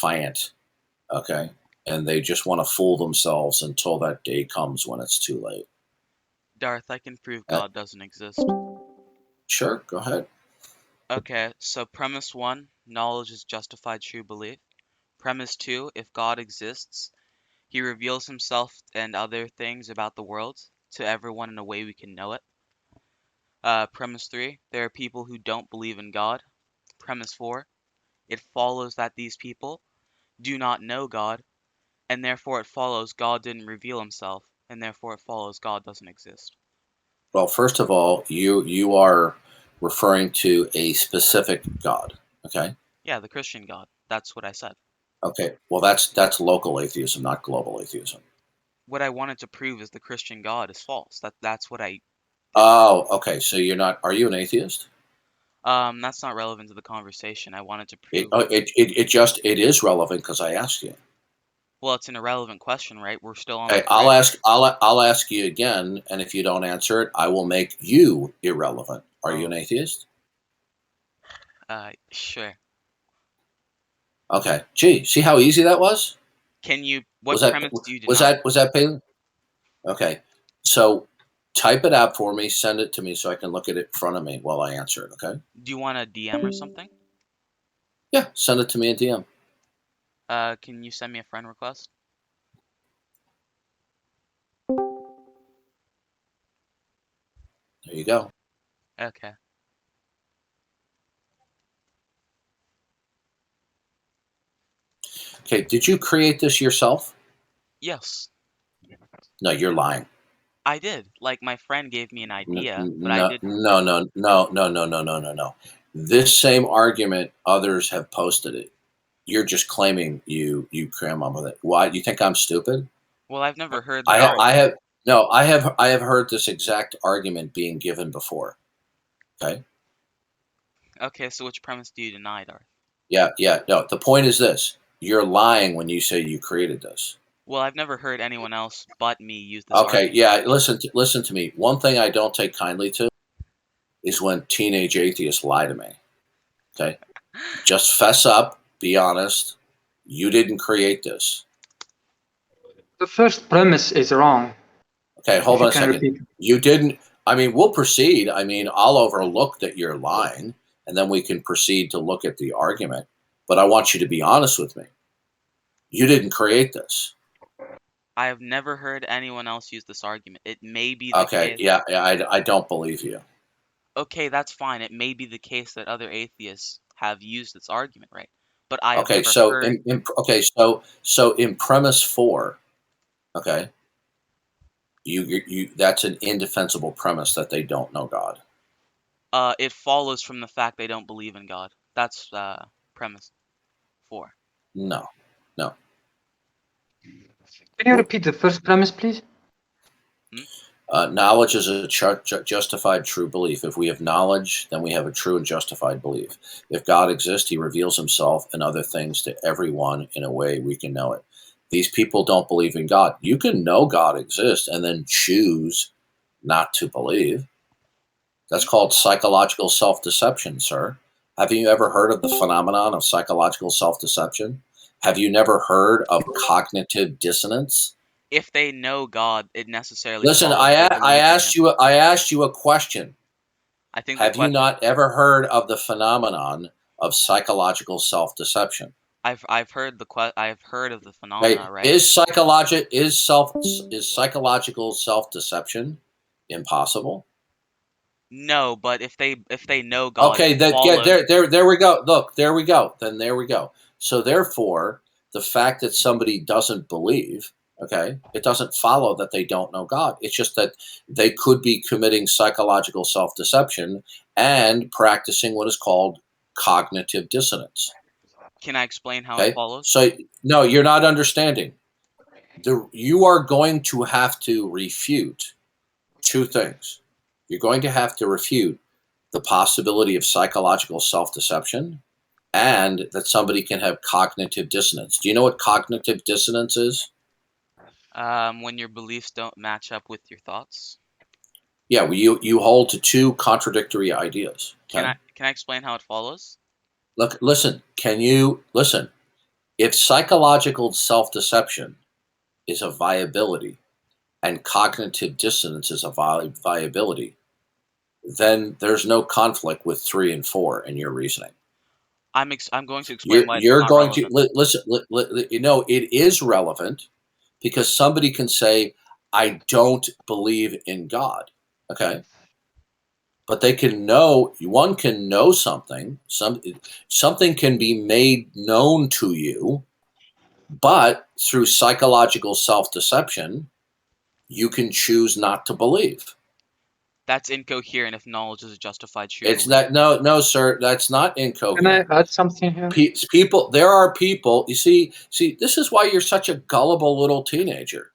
defiant, okay? And they just want to fool themselves until that day comes when it's too late. Darth, I can prove Uh, God doesn't exist. sure, go ahead. Okay, so premise 1, knowledge is justified true belief. Premise 2, if God exists, he reveals himself and other things about the world to everyone in a way we can know it. Premise 3, there are people who don't believe in God. Premise 4, it follows that these people do not know God, and therefore it follows God didn't reveal himself, and therefore it follows God doesn't exist. Well, first of all, you are referring to a specific God, okay? Yeah, the Christian God. That's what I said. Okay. Well, that's local atheism, not global atheism. What I wanted to prove is the Christian God is false. That's what I did. Oh, okay. So you're not. Are you an atheist? That's not relevant to the conversation. I wanted to It prove. oh, it is relevant because I asked you. Well, it's an irrelevant question, right? We're still on the Okay, thread here. I'll ask you again, and if you don't answer it, I will make you irrelevant. Are you an Oh, atheist? sure. Okay. Gee, see how easy that was? What premise do you deny? Was that pain? Okay. So type it out for me, send it to me so I can look at it in front of me while I answer it. Okay. Do you want a DM or something? Yeah, send it to me in DM. Can you send me a friend request? There you go. Okay. Okay. Did you create this yourself? Yes, No, you're lying. I did. Like my friend gave me an idea, but I No, didn't. no, no, no, no, no, no, no, no, no. This same argument, others have posted it. You're just claiming you cram up with it. Why? You think I'm stupid? Well, I've never heard the argument. I have no. I have heard this exact argument being given before. Okay. Okay, so which premise do you deny, Darth? Yeah, yeah. No, the point is this: you're lying when you say you created this. Well, I've never heard anyone else but me use this Okay. argument. Yeah. Listen to me. One thing I don't take kindly to is when teenage atheists lie to me. Okay. Just fess up. Be honest. You didn't create this. The first premise is wrong. Okay, If hold you on a can second. repeat. You didn't. I mean, we'll proceed. I mean, I'll overlook that you're lying, and then we can proceed to look at the argument. But I want you to be honest with me. You didn't create this. I have never heard anyone else use this argument. It may be the Okay, case. yeah, yeah, I don't believe you. Okay, that's fine. It may be the case that other atheists have used this argument, right? But I have Okay, never so heard. so in premise four, okay, you that's an indefensible premise that they don't know God. It follows from the fact they don't believe in God. That's premise 4. No, no. Can you repeat the first premise, please? Hmm? Knowledge is a justified true belief. If we have knowledge, then we have a true and justified belief. If God exists, he reveals himself and other things to everyone in a way we can know it. These people don't believe in God. You can know God exists and then choose not to believe. That's called psychological self deception, sir. Have you ever heard of the phenomenon of psychological self deception? Have you never heard of cognitive dissonance? If they know God, it necessarily Listen, follows they believe in him. I asked you a question. I think the Have you question not ever heard of the phenomenon of psychological self-deception? I've heard I've heard of the Okay, phenomena, right? is psychological self-deception impossible? No, but if they know God, Okay, it that get follows. there we go. Look, there we go. Then there we go. So therefore, the fact that somebody doesn't believe, okay, it doesn't follow that they don't know God. It's just that they could be committing psychological self-deception and practicing what is called cognitive dissonance. Can I explain how it Okay? follows? So no, you're not understanding. You are going to have to refute two things. You're going to have to refute the possibility of psychological self deception and that somebody can have cognitive dissonance. Do you know what cognitive dissonance is? When your beliefs don't match up with your thoughts. Yeah, well, you hold to two contradictory ideas. Can Okay, I can I explain how it follows? look, listen. Can you listen? If psychological self-deception is a viability and cognitive dissonance is a viability, then there's no conflict with 3 and 4 in your reasoning. I'm going to explain why it's You're not going to relevant. listen. It is relevant because somebody can say, "I don't believe in God." Okay, but they can know. One can know something. Something can be made known to you, but through psychological self-deception, you can choose not to believe. That's incoherent if knowledge is a justified true It's belief. not. No, sir. That's not Can I incoherent. add something here? People, there are people. You see. This is why you're such a gullible little teenager.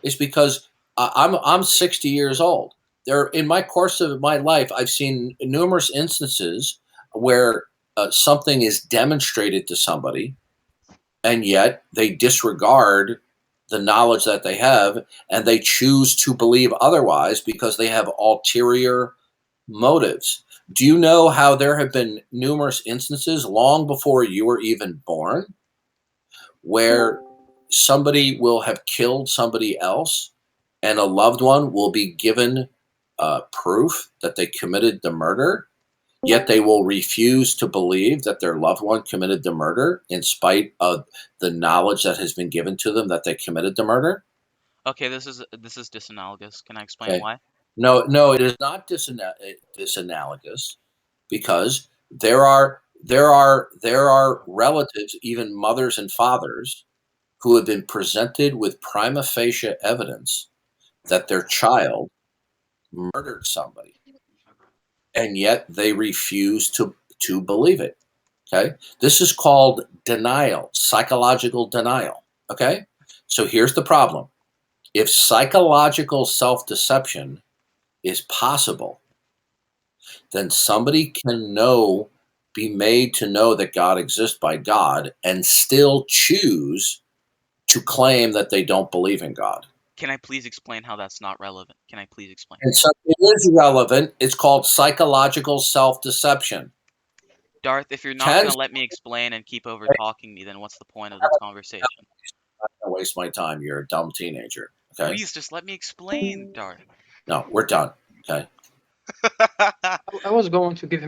Is because I'm 60 years old. There, in my course of my life, I've seen numerous instances where something is demonstrated to somebody, and yet they disregard the knowledge that they have, and they choose to believe otherwise because they have ulterior motives. Do you know how there have been numerous instances long before you were even born where somebody will have killed somebody else and a loved one will be given proof that they committed the murder, yet they will refuse to believe that their loved one committed the murder in spite of the knowledge that has been given to them that they committed the murder? Okay, this is disanalogous. Can I explain Okay. why? No, it is not disanalogous because there are relatives, even mothers and fathers, who have been presented with prima facie evidence that their child murdered somebody, and yet they refuse to believe it. Okay, this is called denial, psychological denial. Okay, so here's the problem: if psychological self-deception is possible, then somebody can be made to know that God exists by God and still choose to claim that they don't believe in God. Can I please explain how that's not relevant? Can I please explain? And so it is relevant. It's called psychological self-deception. Darth, if you're not Can going to let me explain and keep over talking me, then what's the point of this conversation? I waste my time. You're a dumb teenager. Okay. Please just let me explain, Darth. No, we're done. Okay. I was going to give him